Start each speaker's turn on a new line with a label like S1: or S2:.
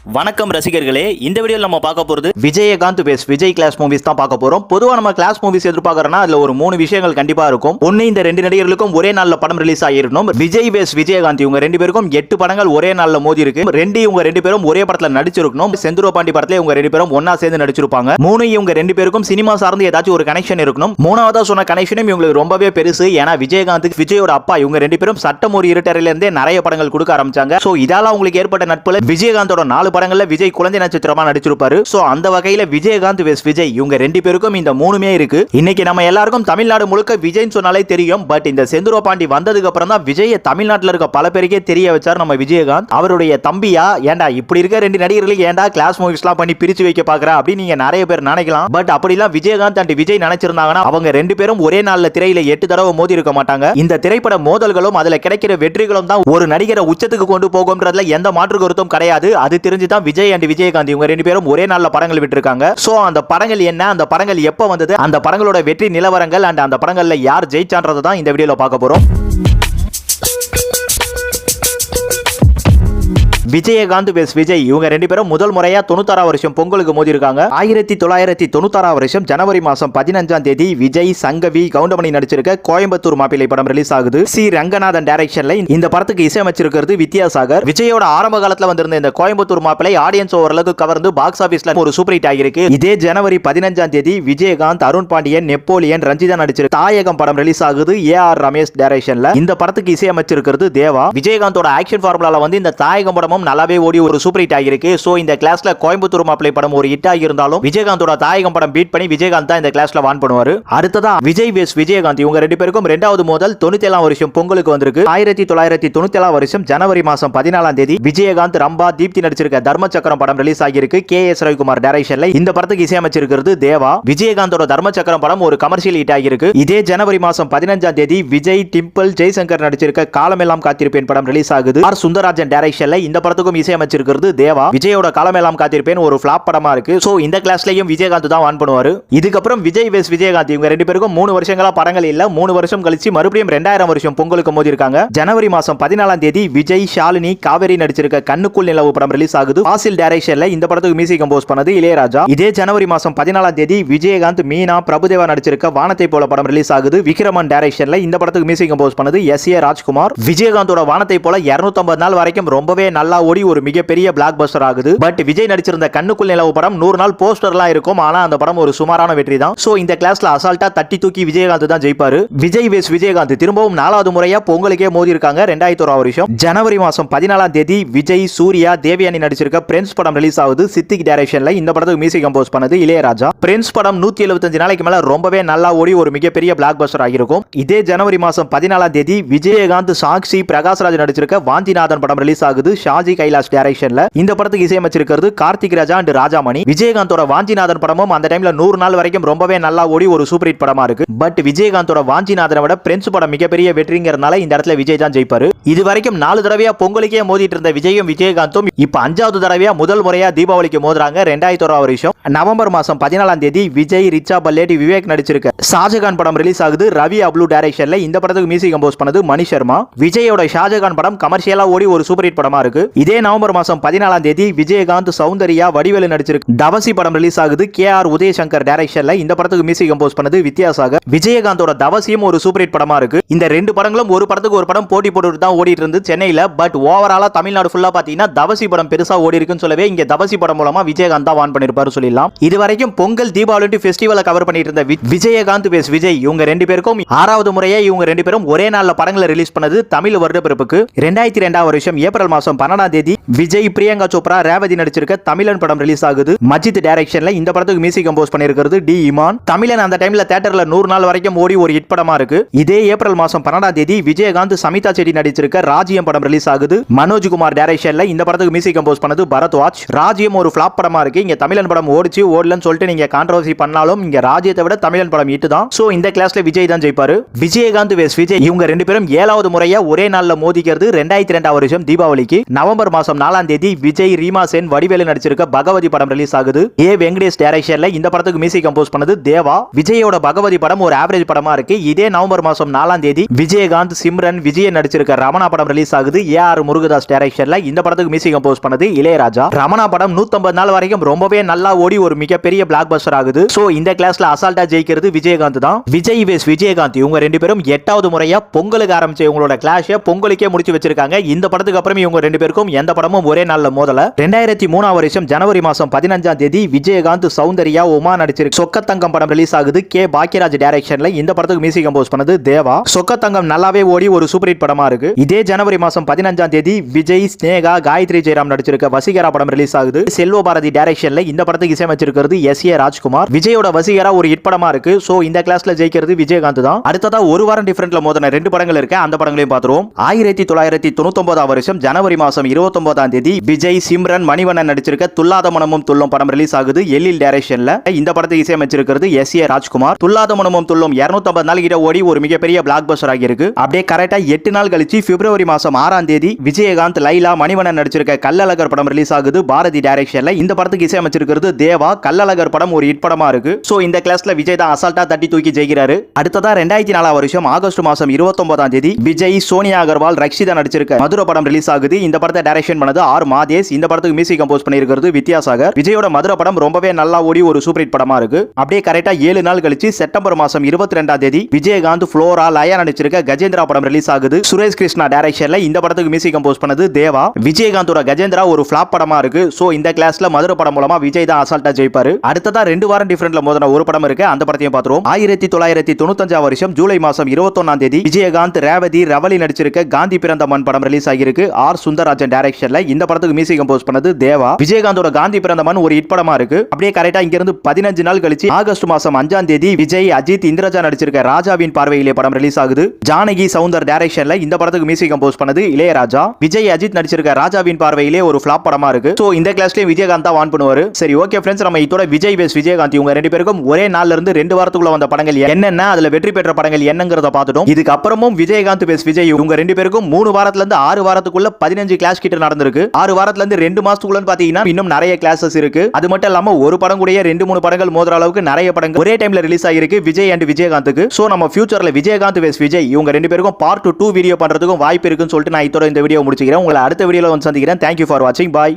S1: வணக்கம் ரசிகர்களே, இந்த வீடியோல நம்ம பார்க்க போறது விஜயகாந்த் பேஸ் விஜய் கிளாஸ் மூவிஸ் தான் பார்க்க போறோம். பொதுவா நம்ம கிளாஸ் மூவிஸ் எதிர்பார்க்கறோம்னா அதுல ஒரு 3 விஷயங்கள் கண்டிப்பா இருக்கும். ஒன்னு, இந்த ரெண்டு நடிகர்களுக்கும் ஒரே நாள்ல படம் ரிலீஸ் ஆகிரணும். விஜய் பேஸ் விஜயகாந்த் இவங்க ரெண்டு பேருக்கும் 8 படங்கள் ஒரே நாள்ல மோதி இருக்கு. இவங்க ரெண்டு பேரும் ஒரே படத்துல நடிச்சிருக்கணும். செந்தூர பாண்டி படத்துல இவங்க ரெண்டு பேரும் ஒண்ணா சேர்ந்து நடிச்சிருப்பாங்க. 3, இவங்க ரெண்டு பேருக்கும் சினிமா சார்ந்து ஏதாச்சும் ஒரு கனெக்ஷன் இருக்கணும். 3வதா சொன்ன கனெக்ஷனும் இவங்களுக்கு ரொம்பவே பெருசு. ஏன்னா விஜயகாந்த் விஜயோட அப்பா இவங்க ரெண்டு பேரும் சட்டம் ஒரு இருட்டறையில இருந்தே நிறைய படங்கள் கொடுக்க ஆரம்பிச்சாங்க. சோ இதால உங்களுக்கு ஏற்பட்ட நட்புல விஜயகாந்தோட 4 படங்கள்ல விஜய் குழந்தை நட்சத்திரமா நடிச்சிருப்பாரு. சோ அந்த வகையில விஜயகாந்த் வெஸ் விஜய் இவங்க ரெண்டு பேருக்கும் இந்த 3மே இருக்கு. இன்னைக்கு நம்ம எல்லாருக்கும் தமிழ்நாடு முழுக்க விஜய்னு சொன்னாலே தெரியும். பட் இந்த செந்தூர பாண்டி வந்ததுக்கு அப்புறம் தான் விஜய் தமிழ்நாட்டுல இருக்க பல பேருக்கே தெரிய வச்சார் நம்ம விஜயகாந்த். அவருடைய தம்பியா, ஏண்டா இப்படி இருக்க ரெண்டு நடிகர்களுக்கு ஏண்டா கிளாஸ் மூவிஸ்லாம் பண்ணி பிரிச்சு வைக்க பாக்குறா அப்படின்னு நீங்க நிறைய பேர் நினைக்கலாம். பட் அப்படிலாம் விஜயகாந்த் அண்ட் விஜய் நினைச்சிருந்தாங்கன்னா அவங்க ரெண்டு பேரும் ஒரே நாள்ல திரையில 8 தடவை மோதி இருக்க மாட்டாங்க. இந்த திரைப்பட மோதல்களும் அதுல கிடைக்கிற வெற்றிகளும் தான் ஒரு நடிகரை உச்சத்துக்கு கொண்டு போகும்ன்றதுல எந்த மாற்று கருத்தும் கிடையாது. அது தெரிஞ்சுதான் விஜய் அண்ட் விஜயகாந்த் இவங்க ரெண்டு பேரும் ஒரே நாள்ல படங்கள் விட்டுருக்காங்க. சோ அந்த படங்கள் என்ன, அந்த படங்கள் எப்ப வந்தது, அந்த படங்களோட வெற்றி நிலவரங்கள் அண்ட் அந்த படங்கள்ல யார் ஜெயிச்சான்றதை தான் இந்த வீடியோல பார்க்க போறோம். விஜயகாந்த் வெஸ் விஜய் இவங்க ரெண்டு பேரும் முதல் முறையா 96 வருஷம் பொங்கலுக்கு மோதி இருக்காங்க. 1996 வருஷம் ஜனவரி மாசம் 15ஆம் தேதி விஜய், சங்கவி, கவுண்டமணி நடிச்சிருக்க கோயம்புத்தூர் மாப்பிள்ளை படம் ரிலீஸ் ஆகுது. சி ரங்கநாதன் டைரக்ஷன்ல இந்த படத்துக்கு இசையமைச்சிருக்கிறது வித்யாசாகர். விஜயோட ஆரம்ப காலத்துல வந்திருந்த இந்த கோயம்புத்தூர் மாப்பிள்ளை ஆடியன்ஸ் ஓரளவுக்கு கவர்ந்து பாக்ஸ் ஆபீஸ்ல ஒரு சூப்பர் ஹிட் ஆகிருக்கு. இதே ஜனவரி 15ஆம் தேதி விஜயகாந்த், அருண் பாண்டியன், நெப்போலியன், ரஞ்சிதா நடிச்சிருக்க தாயகம் படம் ரிலீஸ் ஆகுது. ஏஆர் ரமேஷ் டைரக்ஷன்ல இந்த படத்துக்கு இசையமைச்சிருக்கிறது தேவா. விஜயகாந்தோட ஆக்ஷன் ஃபார்முலால வந்து இந்த தாயகம் படமும் நல்லாவே ஓடி ஒரு சூப்பர் ஹிட் ஆகிருக்கு. சோ இந்த கிளாஸ்ல கோயம்புத்தூர் மாப்பிள்ளை படம் ஒரு ஹிட் ஆகி இருந்தாலும் விஜயகாந்தோட தாயகம் படம் பீட் பண்ணி விஜயகாந்த் தான் இந்த கிளாஸ்ல வான் பண்ணுவாரு. அடுத்ததா விஜய் வெஸ் விஜயகாந்த் இவங்க ரெண்டு பேருக்கும் இரண்டாவது மோதல் 97ஆம் வருஷம் பொங்கலுக்கு வந்திருக்கு. 1997ஆம் வருஷம் ஜனவரி மாசம் 14ஆம் தேதி விஜயகாந்த், ரம்பா, தீப்தி நடிச்சிருக்க தர்ம சக்கரம் படம் ரிலீஸ் ஆகிருக்கு. கே.எஸ். ரவிக்குமார் டைரக்ஷன்ல இந்த படத்துக்கு இசையமைச்சிருக்கிறது தேவா. விஜயகாந்தோட தர்ம சக்கரம் படம் ஒரு கமர்ஷியல் ஹிட் ஆகிருக்கு. இதே ஜனவரி மாசம் 15ஆம் தேதி விஜய், டிம்பிள், ஜெய்சங்கர் நடிச்சிருக்க காலமெல்லாம் காத்திருப்பேன் படம் ரிலீஸ் ஆகுது. ஆர் சுந்தரராஜன் டைரக்ஷன்ல இந்த படத்துக்கும் இசையமைச்சிருக்கிறது தேவா. விஜயோட காலமெல்லாம் காத்திருப்பேன் ஒரு ஃபிளாப் படமா இருக்கு. சோ இந்த கிளாஸ்லயும் விஜயகாந்த் தான் வான் பண்ணுவாரு. இதுக்கப்புறம் விஜய் வெஸ் விஜயகாந்த் இவங்க ரெண்டு பேருக்கும் 3 வருஷங்களா படங்கள் இல்ல. 3 வருஷம் கழிச்சு மறுபடியும் 2000 வருஷம் பொங்கலுக்கு மோதி இருக்காங்க. ஜனவரி மாசம் 14ஆம் தேதி விஜய், ஷாலினி, காவேரி நடிச்சிருக்க கண்ணுக்குள் நிலவு படம் ரிலீஸ் ஆகுது. ஃபாசில் டைரக்ஷன்ல இந்த படத்துக்கு மியூசிக் கம்போஸ் பண்ணது இளையராஜா. இதே ஜனவரி மாசம் 14ஆம் தேதி விஜயகாந்த், மீனா, பிரபுதேவா நடிச்சிருக்க வானத்தை போல படம் ரிலீஸ் ஆகுது. விக்ரமன் டைரக்ஷன்ல இந்த படத்துக்கு மியூசிக் கம்போஸ் பண்ணது எஸ்.ஏ. ராஜ்குமார். விஜயகாந்தோட வானத்தை போல 250 நாள் வரைக்கும் ரொம்பவே நல்லா ஓடி ஒரு மிகப்பெரிய பிளாக் பஸ்டர் ஆகுது. பட் விஜய் நடிச்சிருந்த கண்ணுக்குள் நிலவு படம் 100 நாள் போஸ்டர்லாம் இருக்கும். ஆனா அந்த படம் ஒரு சுமாரான வெற்றி தான். சோ இந்த கிளாஸ்ல அசால்ட்டா தட்டி தூக்கி விஜயகாந்த் தான் ஜெயிப்பாரு. விஜய் வெஸ் விஜயகாந்த் திரும்பவும் 4வது முறையா பொங்கலுக்கே மோதி இருக்காங்க. 2001 வருஷம் ஜனவரி மாசம் 14ஆம் தேதி விஜய், சூர்யா, தேவயானி நடிச்சிருக்க பிரின்ஸ் படம் ரிலீஸ் ஆகுது. சித்திக் டைரக்ஷன்ல இந்த படத்துக்கு மியூசிக் கம்போஸ் பண்ணது இளையராஜா. பிரின்ஸ் படம் 175 நாளைக்கு மேல ரொம்பவே நல்லா ஓடி ஒரு மிகப்பெரிய பிளாக் பஸ்டர் ஆகிருக்கும். இதே ஜனவரி மாசம் 14ஆம் தேதி விஜயகாந்த், சாக்ஷி, பிரகாஷ்ராஜ் நடிச்சிருக்க வாந்திநாதன் படம் ரிலீஸ் ஆகுது. ஷாஜி கைலாஷ் டைரக்ஷன்ல இந்த படத்துக்கு இசையமைச்சிருக்கிறது கார்த்திக் ராஜா அண்ட் ராஜாமணி. விஜயகாந்தோட வாஞ்சிநாதன் படமும் அந்த டைம்ல 100 நாள் வரைக்கும் ரொம்பவே நல்லா ஓடி ஒரு சூப்பர் ஹிட் படமா இருக்கு. பட் விஜயகாந்தோட வாஞ்சிநாதனை விட பிரின்ஸ் படம் மிகப்பெரிய வெற்றிங்கிறதுனால இந்த இடத்துல விஜய் தான் ஜெயிப்பாரு. இது வரைக்கும் 4 தடவையா பொங்கலுக்கே மோதிட்டு இருந்த விஜயும் விஜயகாந்தும் இப்ப 5வது தடவையா முதல் முறையா தீபாவளிக்கு மோதுறாங்க. 2001 வருஷம் நவம்பர் மாசம் 14ஆம் தேதி விஜய், ரிச்சா பல்லேட்டி, விவேக் நடிச்சிருக்க ஷாஜகான் படம் ரிலீஸ் ஆகுது. ரவி அப்ளு டைரக்ஷன்ல இந்த படத்துக்கு மியூசிக் கம்போஸ் பண்ணது மணி சர்மா. விஜயோட ஷாஜகான் படம் கமர்ஷியலா ஓடி ஒரு சூப்பர் ஹிட் படமா இருக்கு. இதே நவம்பர் மாசம் 14ஆம் தேதி விஜயகாந்த், சௌந்தர்யா, வடிவேலு நடிச்சிருக்கு தவசி படம் ரிலீஸ் ஆகுது. கே.ஆர். உதயசங்கர் டைரக்ஷன்ல இந்த படத்துக்கு மியூசிக் கம்போஸ் பண்ணது வித்யாசாகர். விஜயகாந்தோட தவசியும் ஒரு சூப்பர் ஹிட் படமா இருக்கு. இந்த ரெண்டு படங்களும் ஒரு படத்துக்கு ஒரு படம் போட்டி போட்டு தான் ஓடிட்டு இருந்து சென்னையில. பட் ஓவராலா தமிழ்நாடு ஃபுல்லா பாத்தீங்கன்னா தவசி படம் பெருசா ஓடி இருக்குன்னு சொல்லவே இங்க தவசி படம் மூலமா விஜயகாந்த் தான் வான் பண்ணிருப்பாரு சொல்லலாம். இது வரைக்கும் பொங்கல், தீபாவளி ஃபெஸ்டிவலை கவர் பண்ணிட்டு இருந்த விஜயகாந்த் வெஸ் விஜய் இவங்க ரெண்டு பேருக்கும் 6வது முறையா இவங்க ரெண்டு பேரும் ஒரே நாள்ல படங்களை ரிலீஸ் பண்ணது தமிழ் வருட பிறப்புக்கு. 2002 வருஷம் ஏப்ரல் மாசம் 12ஆம் தேதி விஜய், பிரியங்கா சோப்ரா, ரேவதி நடிச்சிருக்க தமிழன் படம் ரிலீஸ் ஆகுது. மஜித் டைரக்ஷன்ல இந்த படத்துக்கு மியூசிக் கம்போஸ் பண்ணிருக்கிறது டி இமான். தமிழன் அந்த டைம்ல தியேட்டர்ல 100 நாள் வரைக்கும் ஓடி ஒரு ஹிட் படமா இருக்கு. இதே ஏப்ரல் மாசம் 12ஆம் தேதி விஜயகாந்த், சமிதா செட்டி நடிச்சிருக்க ராஜ்யம் படம் ரிலீஸ் ஆகுது. மனோஜ்குமார் டைரக்ஷன்ல இந்த படத்துக்கு மியூசிக் கம்போஸ் பண்ணது பரத்வாஜ். ராஜ்யம் ஒரு ஃபிளாப் படமா இருக்கு. இங்க தமிழன் படம் ஓடிச்சு ஓடலன்னு சொல்லிட்டு நீங்க கான்ட்ரோவர்சி பண்ணாலும் இங்க ராஜ்யத்தை விட தமிழன் படம் ஹிட் தான். சோ இந்த கிளாஸ்ல விஜய் தான் ஜெயிப்பாரு. விஜயகாந்த் வெஸ் விஜய் இவங்க ரெண்டு பேரும் 7வது முறையா ஒரே நாள்ல மோதிக்கிறது 2002 வருஷம் தீபாவளிக்கு. நவம்பர் மாசம் 4ஆம் தேதி விஜய், ரீமா சென், வடிவேலு நடிச்சிருக்க பகவதி படம் ரிலீஸ் ஆகுது. வெங்கடேஷ் டைரக்ஷன்ல இந்த படத்துக்கு மியூசிக் கம்போஸ் பண்ணது தேவா. விஜயோட பகவதி படம் ஒரு ஆவரேஜ் படமா இருக்கு. இதே நவம்பர் மாசம் 4ஆம் தேதி விஜயகாந்த், சிம்ரன், விஜய் நடிச்சிருக்க ரமணா படம் ரிலீஸ் ஆகுது. ஏஆர் முருகதாஸ் டைரக்ஷன்ல இந்த படத்துக்கு மியூசிக் கம்போஸ் பண்ணது இளையராஜா. ரமணா படம் 150 நாள் வரைக்கும் ரொம்பவே நல்லா ஓடி ஒரு மிகப்பெரிய பிளாக் பஸ்டர் ஆகுது. சோ இந்த கிளாஸ்ல அசால்ட்டா ஜெயிக்கிறது விஜயகாந்த் தான். விஜய் வெஸ் விஜயகாந்த் இவங்க ரெண்டு பேரும் 8வது முறையா பொங்கலுக்கு ஆரம்பிச்ச இவங்களோட கிளாஷ் பொங்கலுக்கே முடிச்சு வச்சிருக்காங்க. இந்த படத்துக்கு அப்புறம் இவங்க ரெண்டு பேருக்கும் எந்த படமும் ஒரே நாள்ல மோதல. 2003ஆம் வருஷம் ஜனவரி மாசம் 15ஆம் தேதி விஜயகாந்த், சௌந்தர்யா, உமா நடிச்சிருக்க சொக்கத்தங்கம் படம் ரிலீஸ் ஆகுது. பாக்கியராஜ் டைரக்ஷன்ல இந்த படத்துக்கு மியூசிக் கம்போஸ் பண்ணது தேவா. சொக்கத்தங்கம் நல்லாவே ஓடி ஒரு சூப்பர் ஹிட் படமா இருக்கு. இதே ஜனவரி மாசம் 15ஆம் தேதி விஜய், ஸ்னேகா, காயத்ரி ஜெயராம் நடிச்சிருக்க வசீகரா படம் ரிலீஸ் ஆகுது. செல்வ பாரதி டைரக்ஷன்ல இந்த படத்துக்கு இசையமைச்சிருக்கிறது எஸ்.ஏ. ராஜ்குமார். விஜயோட வசீகரா ஒரு ஹிட் படமா இருக்கு. சோ இந்த கிளாஸ்ல ஜெயிக்கிறது விஜயகாந்த் தான். அடுத்ததா ஒரு வாரம் டிஃபரண்ட்ல மோதன 2 படங்கள் இருக்கு. அந்த படங்களையும் பார்த்துருவோம். 1999ஆம் வருஷம் ஜனவரி மாசம் 29ஆம் தேதி விஜய், சிம்ரன், மணிவண்ணன் நடிச்சிருக்க துல்லாத மனமும் துள்ளும் படம் ரிலீஸ் ஆகுது. எழில் டைரக்ஷன்ல இந்த படத்துக்கு இசையமைச்சிருக்கிறது எஸ்.ஏ. ராஜ்குமார். துல்லாத மனமும் துள்ளும் 250 நாள் கிட்ட ஓடி ஒரு மிகப்பெரிய பிளாக் பஸ்டர் ஆகி இருக்கு. அப்படியே கரெக்டா 8 நாள் கழிச்சு பிப்ரவரி மாசம் 6ஆம் தேதி விஜயகாந்த், லைலா, மணிவண்ணன் நடிச்சிருக்க கள்ளழகர் படம் ரிலீஸ் ஆகுது. பாரதி டைரக்ஷன்ல இந்த படத்துக்கு இசையமைச்சிருக்கிறது தேவா. கள்ளழகர் படம் ஒரு ஹிட் படமா இருக்கு. சோ இந்த கிளாஸ்ல விஜய் தான் அசால்ட்டா தட்டி தூக்கி ஜெயிக்கிறாரு. அடுத்ததா 2004ஆம் வருஷம் ஆகஸ்ட் மாசம் 29ஆம் தேதி விஜய், சோனியா அகர்வால், ரக்ஷிதா நடிச்சிருக்க மதுரை படம் ரிலீஸ் ஆகுது. இந்த படத்தை டைரக்ஷன் பண்ணது ஆர் மாதேஷ். இந்த படத்துக்கு மியூசிக் கம்போஸ் பண்ணியிருக்கிறது வித்யாசாகர். விஜயோட மதுரை படம் ரொம்பவே நல்லா ஓடி ஒரு சூப்பர் ஹிட் படமா இருக்கு. அப்படியே கரெக்டா 7 நாள் கழிச்சு செப்டம்பர் மாசம் 22ஆம் தேதி விஜயகாந்த், ஃப்ளோரா, லயா நடிச்சிருக்க கஜேந்திரா படம் ரிலீஸ் ஆகுது. சுரேஷ் கிருஷ்ணா டைரக்ஷன்ல இந்த படத்துக்கு மியூசிக் கம்போஸ் பண்ணது தேவா. விஜயகாந்தோட கஜேந்திரா ஒரு ஃபிளாப் படமா இருக்கு. சோ இந்த கிளாஸ்ல மதுரை படம் மூலமா விஜய் தான் அசால்ட்டா ஜெயிப்பாரு. அடுத்ததா 2 வாரம் டிஃபரண்ட்ல மோதன ஒரு படம் இருக்கு. அந்த படத்தையும் பார்த்துருவோம். 1995ஆம் வருஷம் ஜூலை மாசம் 21ஆம் தேதி விஜயகாந்த், ரேவதி, ரவலி நடிச்சிருக்க காந்தி பிறந்த மண் படம் ரிலீஸ் ஆகிருக்கு. ஆர் சுந்தரராஜன் டைரக்ஷன்ல இந்த படத்துக்கு மியூசிக் கம்போஸ் பண்ணது தேவா. விஜயகாந்தோட காந்தி பிறந்த மண் ஒரு ஹிட் படமா இருக்கு. அப்படியே கரெக்டா இங்க இருந்து 15 நாள் கழிச்சு ஆகஸ்ட் மாசம் 5ஆம் தேதி விஜய், அஜித், இந்திரஜா நடிச்சிருக்க ராஜாவின் பார்வையிலே படம் ரிலீஸ் ஆகுது. ஜானகி சவுந்தர் டைரக்ஷன்ல இந்த படத்துக்கு மியூசிக் கம்போஸ் பண்ணது இளையராஜா. விஜய், அஜித் நடிச்சிருக்க ராஜாவின் பார்வையிலே ஒரு ஃபிளாப் படமா இருக்கு. சோ இந்த கிளாஸ்லயே விஜயகாந்த் தான் வான் பண்ணுவாரு. சரி, ஓகே ஃப்ரெண்ட்ஸ், நம்ம இதோட விஜய் வெஸ் விஜயகாந்த் இவங்க ரெண்டு பேருக்கும் ஒரே நாள்ல இருந்து 2 வாரத்துக்குள்ள வந்த படங்கள் என்னென்ன, அதுல வெற்றி பெற்ற படங்கள் என்னங்கறத பார்த்துட்டோம். இதுக்கு அப்புறமும் விஜயகாந்த் வெஸ் விஜய் இவங்க ரெண்டு பேருக்கும் 3 வாரத்துல இருந்து 6 வாரத்துக்குள்ள 15 கிளாஸ் கிட்ட நடந்திருக்கு. 6 வாரத்துல இருந்து 2 மாசத்துக்குள்ள பாத்தீங்கன்னா இன்னும் நிறைய கிளாஸஸ் இருக்கு. அது மட்டும் இல்லாம ஒரு படம் கூட 2-3 படங்கள் மோதுற அளவுக்கு நிறைய படங்கள் ஒரே டைம்ல ரிலீஸ் ஆகிருக்கு விஜய் அண்ட் விஜயகாந்துக்கு. சோ நம்ம ஃபியூச்சர்ல விஜயகாந்த் வெஸ் விஜய் இவங்க ரெண்டு பேருக்கும் பார்ட் 2 வீடியோ பண்றதுக்கும் வாய்ப்பு இருக்குன்னு சொல்லிட்டு நான் இதோட இந்த வீடியோ முடிச்சுக்கிறேன். உங்களை அடுத்த வீடியோல வந்து சந்திக்கிறேன். Thank you for watching. Bye.